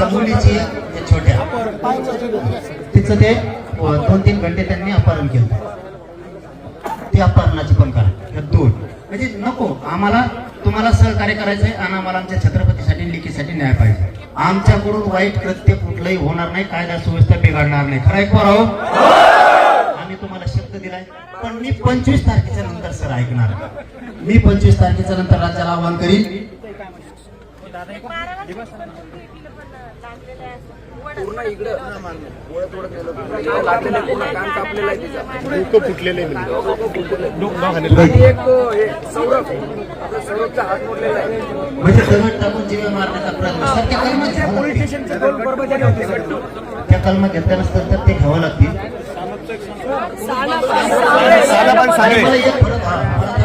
त्या मुलीची त्या छोट्या तिचं ते 2-3 घंटे त्यांनी अपहरण केलं. ते अपहरणाची पण करा दोन म्हणजे नको आम्हाला तुम्हाला सहकार्य करायचंय आणि आम्हाला आमच्या छत्रपतीसाठी लेकीसाठी न्याय पाहिजे. आमच्याकडून वाईट कृत्य कुठलंही होणार नाही, कायदा सुव्यवस्था बिघडणार नाही. खरं आहे राव? आम्ही तुम्हाला शब्द दिलाय. पण मी 25 तारखेच्या नंतर सर ऐकणार. मी 25 तारखेच्या नंतर राज्याला आवाहन करीन. पूर्ण इकडं कान कापलेलं आहे तिचं, डोकं फुटलेलं आहे. एक सौरभचा हात मोडलेला आहे. म्हणजे दगड टाकून जीव मारण्याचा प्रयत्न सर त्या कलमा घेतल्या नसतं तर ते घ्यावं लागतील.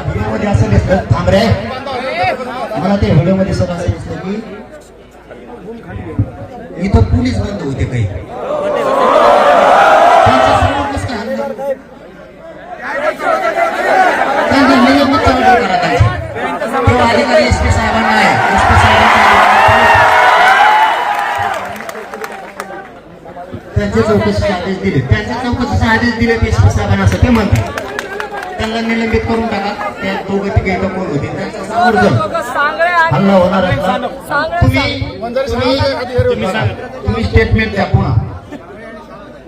व्हिडिओमध्ये असं दिसतं थांब रे, मला ते व्हिडिओमध्ये सर असं दिसतं की इथं पोलीस बंद होते काही अधिकारी एसपी साहेबांना आहे. एसपी त्यांचे चौकशीचे आदेश दिले, त्यांच्या चौकशीचे आदेश दिले एसपी साहेबांना असं ते म्हणतात. त्यांना निलंबित करून टाका. त्या दोघं तिघे इथं कोण होते त्यांचा समोर हल्ला होणार असला तुम्ही स्टेटमेंट द्या.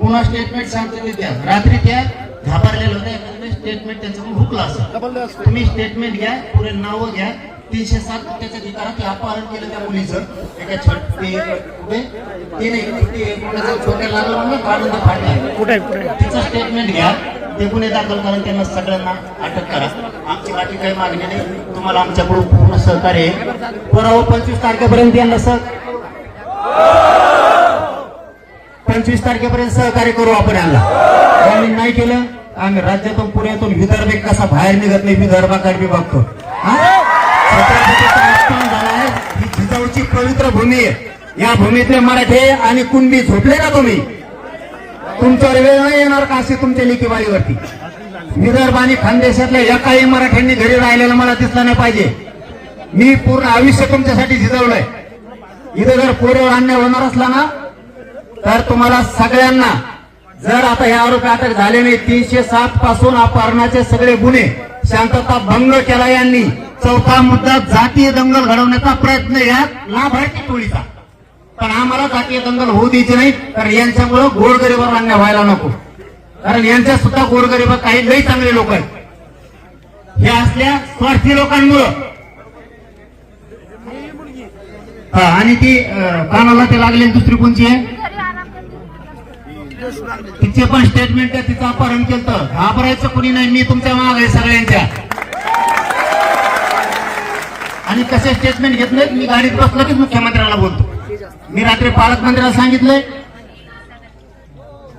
पुन्हा स्टेटमेंट सांगतो द्या. रात्री त्या घाबरलेलं होतं, स्टेटमेंट त्यांच्याकडून हुकला असं. तुम्ही स्टेटमेंट घ्या, पुरे नावं घ्या. 307 त्याच्या ठिकाणी ते अपहरण केलं त्या मुलीचं एका छोट्या लागलं काढून फाडला. तिचं स्टेटमेंट घ्या, ते गुन्हे दाखल करून त्यांना सगळ्यांना अटक करा. आमची बाकी काही मागणी नाही. तुम्हाला आमच्याकडून पूर्ण सहकार्य आहे. परवा 25 तारखेपर्यंत यांना 25 तारखेपर्यंत सहकार्य करू आपण. यांना आम्ही नाही केलं आम्ही राज्यातून पुण्यातून विदर्भ कसा बाहेर निघत नाही विदर्भाकडे मी बघतो. झाला आहे ही जिजाऊची पवित्र भूमी आहे. या भूमीतले मराठे आणि कुणबी झोपले का तुम्ही? तुमच्यावर वेळ नाही येणार का अशी तुमच्या लेकीबाळीवरती? विदर्भ आणि खानदेशातल्या एकाही मराठ्यांनी घरी राहिलेलं मला दिसलं नाही पाहिजे. मी पूर्ण आयुष्य तुमच्यासाठी झिजवलंय. इथं जर पोरेवर अन्याय होणार असला ना तर तुम्हाला सगळ्यांना जर आता हे आरोपी अटक झाले नाही 307 पासून अपहरणाचे सगळे गुन्हे शांतता भंग केला यांनी. चौथा मुद्दा जातीय दंगल घडवण्याचा प्रयत्न यात लाभ आहे टोळीचा. पण आम्हाला जातीय दंगल होऊ द्यायची नाही. कारण यांच्यामुळं गोरगरिबावर अन्याय व्हायला नको. कारण यांच्या सुद्धा गोरगरीब काही लई चांगले लोक आहेत. हे असल्या स्वार्थी लोकांमुळं आणि ती कानाला ते लागले दुसरी कोणची आहे तिचे पण स्टेटमेंट आहे. तिचं अपहरण केलं. घाबरायचं कुणी नाही. मी तुमच्या माग आहे सगळ्यांच्या. आणि कसे स्टेटमेंट घेतले मी गाडीत बसलो की मुख्यमंत्र्याला बोलतो. मी रात्री पालकमंत्र्याला सांगितलंय.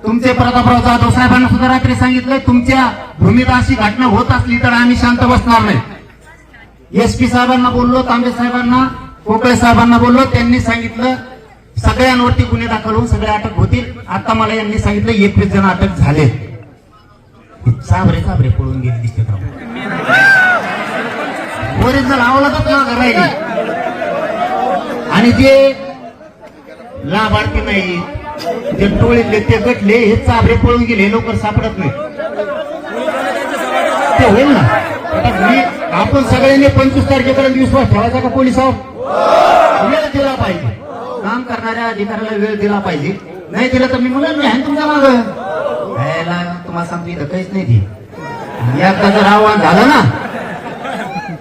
तुमचे प्रतापराव जाधव साहेबांना सुद्धा रात्री सांगितलंय. तुमच्या भूमीत अशी घटना होत असली तर आम्ही शांत बसणार नाही. एसपी साहेबांना बोललो, तांबे साहेबांना, कोकळे साहेबांना बोललो. त्यांनी सांगितलं सगळ्यांवरती गुन्हे दाखल होऊन सगळे अटक होतील. आता मला यांनी सांगितलं 21 जण अटक झाले. साबरे पळून गेले दिसते. ओरिजिनल अवलादच मागं राहिली. आणि जे लाभार्थी नाही जे टोळीतले ते गटले हे चाबरे पळून गेले. लवकर सापडत नाही ते होईल ना. आता आपण सगळ्यांनी 25 तारखेपर्यंत विश्वास ठेवायचा का पोलिसावर? वेळ दिला पाहिजे. काम करणाऱ्या अधिकाऱ्याला वेळ दिला पाहिजे. नाही दिला तर मी म्हणून मी आहे तुमच्या मागं. तुम्हाला सांगतो इथं काहीच नाही. ती एकदा जर आव्हान झालं ना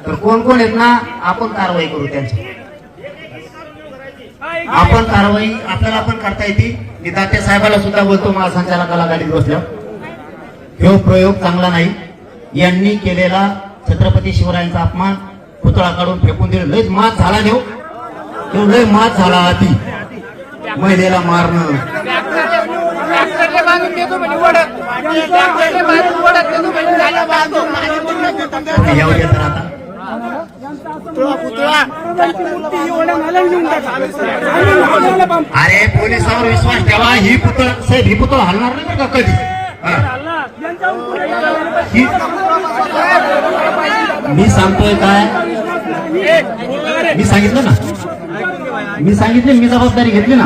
तर कोण कोण आहेत ना आपण कारवाई करू. त्यांची आपण कारवाई आपल्याला पण करता येते. मी दाते साहेबाला सुद्धा बोलतो महासंचालकाला गाडीत बसल्या हे प्रयोग चांगला नाही. यांनी केलेला छत्रपती शिवरायांचा अपमान पुतळा काढून फेकून दिलं. लयच मात झाला देऊ. लय मात झाला. आधी महिलेला मारणं आता अरे पोलिसांवर विश्वास ठेवा. ही पुतळा साहेब ही पुतळा हलणार नाही का कधी? मी सांगतोय काय मी सांगितलं ना मी सांगितले मी जबाबदारी घेतली ना,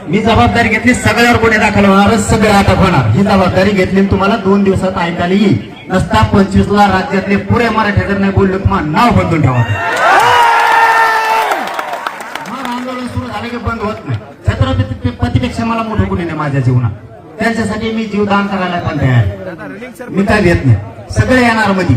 मी जबाबदारी घेतली. सगळ्यावर गुन्हे दाखल होणार, सगळे अटक होणार. ही जबाबदारी घेतली तुम्हाला 2 दिवसात ऐकायला येईल. नसता 25ला राज्यातले पुरे मराठी जर नाही बोलले तुम्हाला नाव बदलून ठेवा. मग आंदोलन सुरू झालं की बंद होत नाही. छत्रपतीपेक्षा मला मोठं कुणी नाही माझ्या जीवनात. त्यांच्यासाठी मी जीव दान करायला पण तयार. मी काय देत नाही. सगळे येणार मध्ये.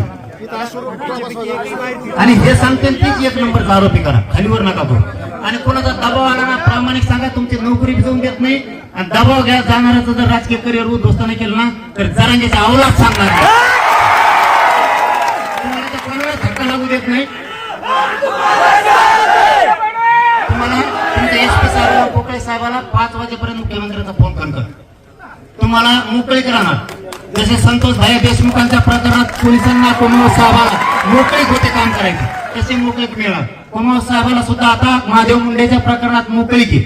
आणि हे सांगते तीच 1 नंबरचा आरोपी करा, खालीवर नका करू. आणि कोणाचा दबाव आला ना प्रामाणिक सांगा, तुमची नोकरी जाऊन देत नाही. आणि दबाव घ्या जाणाऱ्याचं जर राजकीय करिअर उद्ध्वस्त नाही केलं ना तर जरांगेचा अवलाद सांगणार नाही. तुम्हाला तर कोणाला धक्का लागू देत नाही. तुम्हाला तुमच्या एसपी साहेबाला पोकळे साहेबाला 5 वाजेपर्यंत मुख्यमंत्र्यांचा फोन करतात. तुम्हाला मोकळीक राहणार. जसे संतोष भाई देशमुखांच्या प्रकरणात पोलिसांना कोमाव साहेबाला मोकळीक होते काम करायचे, तसे मोकळीक मिळणार. कोमाव साहेबाला सुद्धा आता महादेव मुंडेच्या प्रकरणात मोकळीक आहे.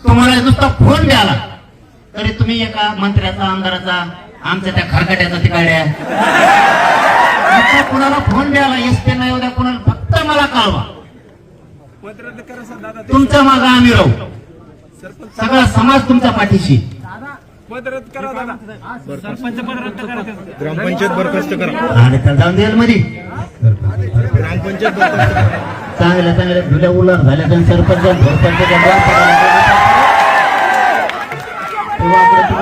तुम्हाला नुसता फोन द्याला तरी तुम्ही एका मंत्र्याचा आमदाराचा आमच्या त्या खरकाट्याचा तिकाड्या कुणाला फोन द्याला एसपी नाही उद्या कुणाला फक्त मला कळवा. तुमच्या मागे आम्ही राहू. सगळा समाज तुमच्या पाठीशी. ग्रामपंचायत बरखास्त करा आणि त्या जाऊन द्याल मध्ये ग्रामपंचायत चांगल्या चांगल्या धुल्या उलट झाल्या तर सरपंच वाकडे तिकडे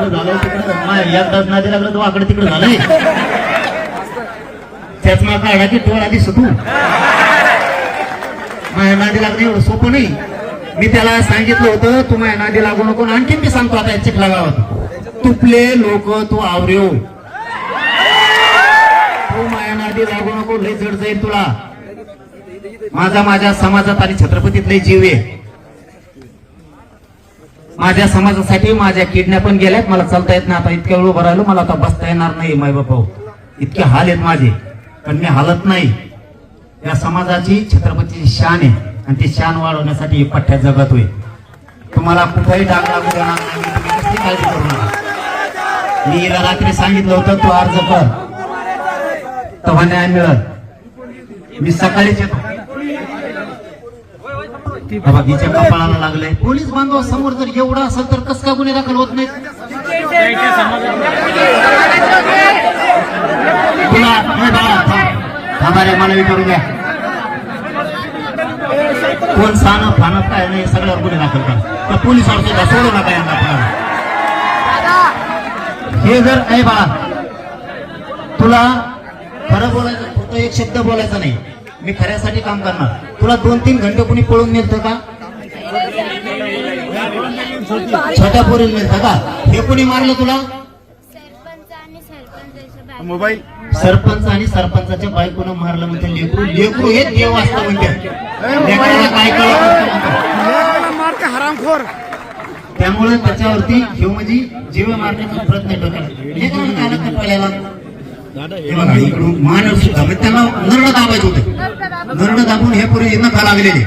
झालंय. तिकडे एकदाच नादी लागलं तर वाकडे तिकडे झालंय. त्याच मग काढा की डोळा दिसतो. माझ्या नादी लागणं एवढं सोपं नाही. मी त्याला सांगितलं होतं तू माझ्या नादी लागू नको. आणखी मी सांगतो आता चिखला गावात तुपले लोक तू आवरेव, तू माझ्या नादी लागू नको. लय जड जाईल तुला. माझ्या समाजात आणि छत्रपतीत लय जीव आहे. माझ्या समाजासाठी माझ्या किडनॅप पण गेल्यात. मला चालता येत नाही आता. इतक्या वेळ उभं राहिलो मला आता बसता येणार नाही. माय बापा इतके हाल आहेत माझे, पण मी हालत नाही. या समाजाची छत्रपतीची शान आहे आणि ती शान वाढवण्यासाठी ही पठ्ठ्या जगत होईल. तुम्हाला कुठेही डाग लागू देणार नाही. तुम्ही कसली काळजी करू नका. मी हिला रात्री सांगितलं होतं तू अर्ज कर तेव्हा न्याय मिळत. मी सकाळीच येतो. बाकीच्या कपाळाला लागलंय. पोलीस बांधव समोर जर एवढं असेल तर कसं का गुन्हे दाखल होत नाहीत. तुला थांबा रे मला विचारू द्या. कोण सानं फानत काय नाही सगळ्यावर गुन्हे दाखल करा. तर पोलिसावर सुद्धा सोडू नका यांना. हे जर आहे बाळा तुला खरं बोलायचं फक्त एक शब्द बोलायचा नाही. मी खऱ्यासाठी काम करणार. तुला 2-3 घंटे कोणी पळून नेलतं का? छोट्या पोरीला नेलतं का? हे कोणी मारलं तुला? मोबाईल सरपंच आणि सरपंचाच्या बायकोनं मारलं म्हणते. लेकरू लेकरू हे देव असतं म्हणते. लेकराला काय कळत हरामखोर. त्यामुळे त्याच्यावरती जीव म्हणजे जीव मारण्याचा प्रयत्न डोक्याला. लेकराला काय लागतं पळायला? हे बघा इकडून मानव सुद्धा त्यांना नरड दाबायचं होतं. नरड दाबून हे पुढे नका लागलेले.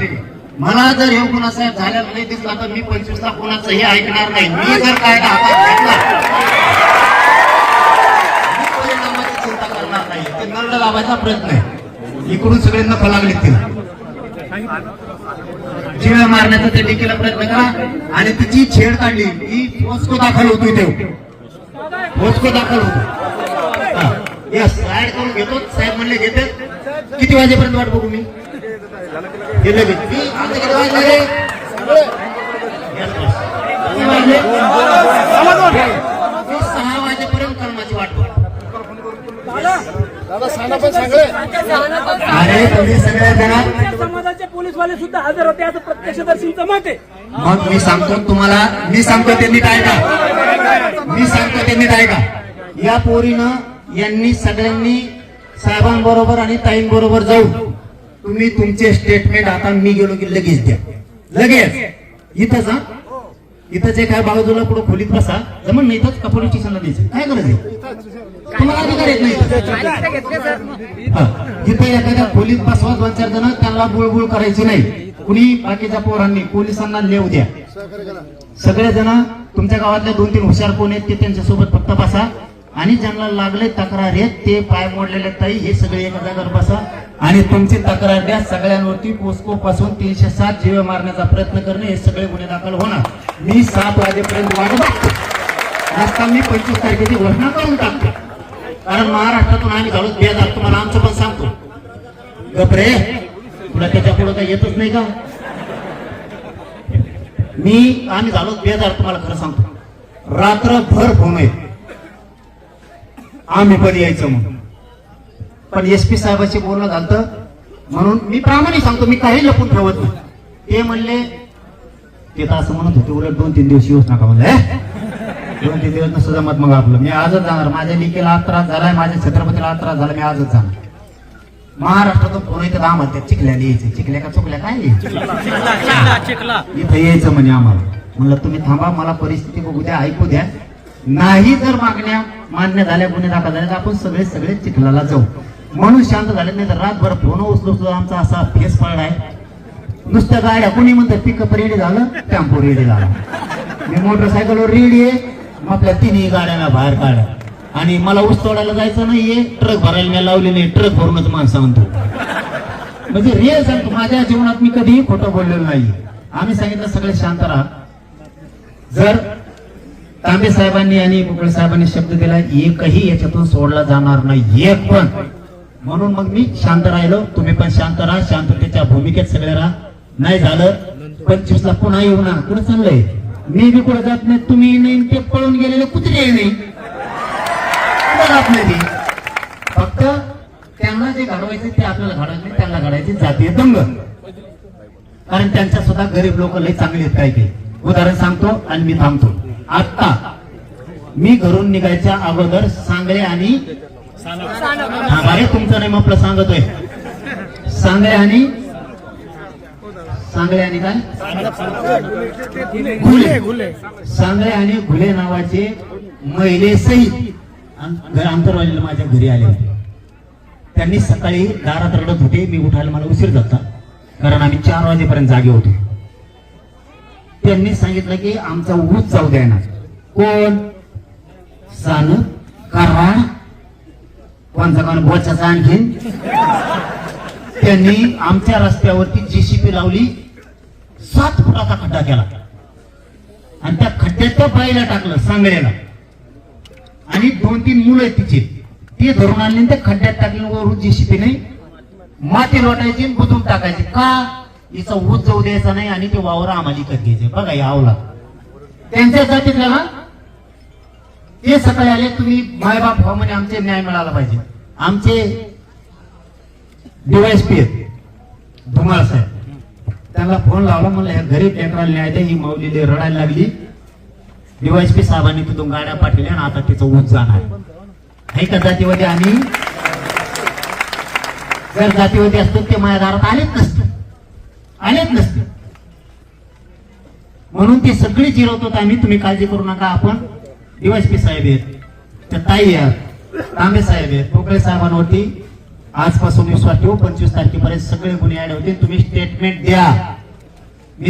मला जर हे गुन्हासाहेब झालेला नाही दिसला तर मी 25ला कोणाचं हे ऐकणार नाही. मी जर काय हातात घेतला परिणामाची चिंता करणार नाही. ते नरड दाबायचा प्रयत्न आहे. इकडून सगळे नखा लागले तिला जीव मारण्याचा ते देखील प्रयत्न करा. आणि तिची छेड काढली ही पोस्को दाखल होतोय. ते पोस्को दाखल होतो. साईड करून घेतो. साहेब म्हणले घेते. किती वाजेपर्यंत वाट बघू मी? हे लगेच मी आता किती वाजले रे? 6 वाजेपर्यंत कर्माची वाट बघ. अरे तुम्ही सगळ्या जणात समाजाचे पोलीसवाले सुद्धा हजर होते असं प्रत्यक्षदर्शींचं मत आहे. मग मी सांगतो तुम्हाला. मी सांगतो त्यांनी काय का या पोरीनं यांनी सगळ्यांनी साहेबांबरोबर आणि ताईंबरोबर जाऊ. तुम्ही तुमचे स्टेटमेंट आता मी गेलो की लगेच द्या. लगेच इथंच हा इथंच काय बाजूला पुढे खोलीत बसा. जमन नाही इथंच का पोलीस स्टेशनला द्यायचं काय गरज आहे? तुम्हाला अधिकार येत नाही. जिथे एखाद्या खोलीत बसवा 2-4 जण त्यांना बुळबुळ करायची नाही. कुणी बाकीच्या पोरांनी पोलिसांना लेव द्या. सगळे जण तुमच्या गावातल्या 2-3 हुशार कोण आहेत ते त्यांच्यासोबत फक्त बसा. आणि ज्यांना लागले तक्रार आहेत ते पाय मोडलेले ताई हे सगळे एका जागेवर बसा. आणि तुमची तक्रार द्या. सगळ्यांवरती पोस्को पासून 307 जीवे मारण्याचा प्रयत्न करणे हे सगळे गुन्हे दाखल होणार. मी 7 वाजेपर्यंत वाट बघतो. आता मी 25 तारखेची घोषणा करून टाकतो. कारण महाराष्ट्रातून आम्ही झालो बेजार. तुम्हाला आमचं पण सांगतो. गपरे तुला त्याच्या पुढे काही येतच नाही का? आम्ही झालो बेजार. तुम्हाला खरं सांगतो. रात्रभर फोन आहे आम्ही पण यायचं म्हणून. पण SP साहेबांशी बोलणं झालं म्हणून मी प्रामाणिक सांगतो. मी काही लपून ठेवत नाही. ते म्हणले ते तर असं म्हणत होते उलट 2-3 दिवस येऊच नका म्हणले. 2-3 दिवस नसतं जमत मग आपलं. मी आजच जाणार. माझ्या लिकेला आज त्रास झालाय. माझ्या छत्रपतीला आज त्रास झाला. मी आजच जाणार. महाराष्ट्रातून फोन येतात आम्हाला त्या चिखल्याला यायचं. चिखल्या का चुकल्या काय इथं यायचं म्हणे आम्हाला. म्हणलं तुम्ही थांबा मला परिस्थिती बघू द्या ऐकू द्या. नाही जर मागण्या मान्य झाल्या गुन्हे दाखल झाले तर आपण सगळे चिखलाला जाऊ म्हणून शांत झाले. नाही तर रातभर फोन उचलून सुद्धा आमचा असा फेस पडलाय. नुसत्या गाड्या कोणी म्हणतात पिकअप रेडी झालं टेम्पो रेडी झाला. मी मोटरसायकलवर रेडी आहे. मग आपल्या 3ही गाड्या बाहेर काढल्या. आणि मला ऊस तोडायला जायचं नाहीये. ट्रक भरायला मी लावली नाही. ट्रक भरूनच माणसं म्हणतो. म्हणजे रिअल सांगतो माझ्या जीवनात मी कधीही खोटं बोललेलो नाही. आम्ही सांगितलं सगळे शांत राहा. जर तांबे साहेबांनी आणि बुकळे साहेबांनी शब्द दिला एकही याच्यातून सोडला जाणार नाही एक पण. म्हणून मग मी शांत राहिलो. तुम्ही पण शांत राहा. शांततेच्या भूमिकेत सगळे राहा. नाही झालं 25 ला पुन्हा येऊ ना. कुठं चाललंय? मी बी कुठं जात नाही. तुम्ही नाही. ते पळून गेलेले कुत्रे नाही. जात नाही. फक्त त्यांना जे घडवायचे ते आपल्याला घडवायचे नाही. त्यांना घडायचे जातीय दंग. कारण त्यांच्या सुद्धा गरीब लोक लय चांगले आहेत. काय उदाहरण सांगतो आणि मी थांबतो. आता मी घरून निघायच्या अगोदर सांगळे आणि अरे तुमचं नाही म्हटलं सांगतोय. सांगळे आणि काय घुले. सांगळे आणि घुले नावाचे महिले सहित आंतरवालीला माझ्या घरी आले होते. त्यांनी सकाळी दारात रडत होते. मी उठायला मला उशीर झाला कारण आम्ही 4 वाजेपर्यंत जागे होतो. त्यांनी सांगितलं की आमचा ऊस जाऊ द्यायना. कोण? सान कराड कोणचा कोण बोचाचा आणखीन. त्यांनी आमच्या रस्त्यावरती JCB लावली. 7 फुटाचा खड्डा केला आणि त्या खड्ड्यात त्या बाईला टाकलं सांगळ्याला. आणि 2-3 मुलं आहेत तिचे. ते धरून आणले त्या खड्ड्यात टाकले. वरून JCB नाही माती लोटायची बुजून टाकायची. का? हिचा ऊस जाऊ द्यायचा नाही आणि ते वावर आम्हाला विकत घ्यायचे. बघा या आवला त्यांच्या जातीतल्या ना. ते सकाळी आले तुम्ही मायबाप व्हा म्हणे आमचे न्याय मिळाला पाहिजे. आमचे DYSP धुमाळ साहेब त्यांना फोन लावला. म्हणलं ह्या गरीब लेकराला न्याय द्या. ही माऊली रडायला लागली. DYSP साहेबांनी तिथून गाड्या पाठवल्या आणि आता तिचं ऊस जाणार आहे का जातीवादी. आम्ही जर जातीवादी असतो ते माझ्या दारात आलेच नसते. म्हणून ते सगळे जिरवतो आम्ही. तुम्ही काळजी करू नका. आपण DYSP साहेब आहेत, त्या ताई आहेत, तांबे साहेब आहेत, पोकळे साहेबांवरती आजपासून विश्वास ठेवू. 25 तारखेपर्यंत सगळे गुन्हे ऍड होते. तुम्ही स्टेटमेंट द्या.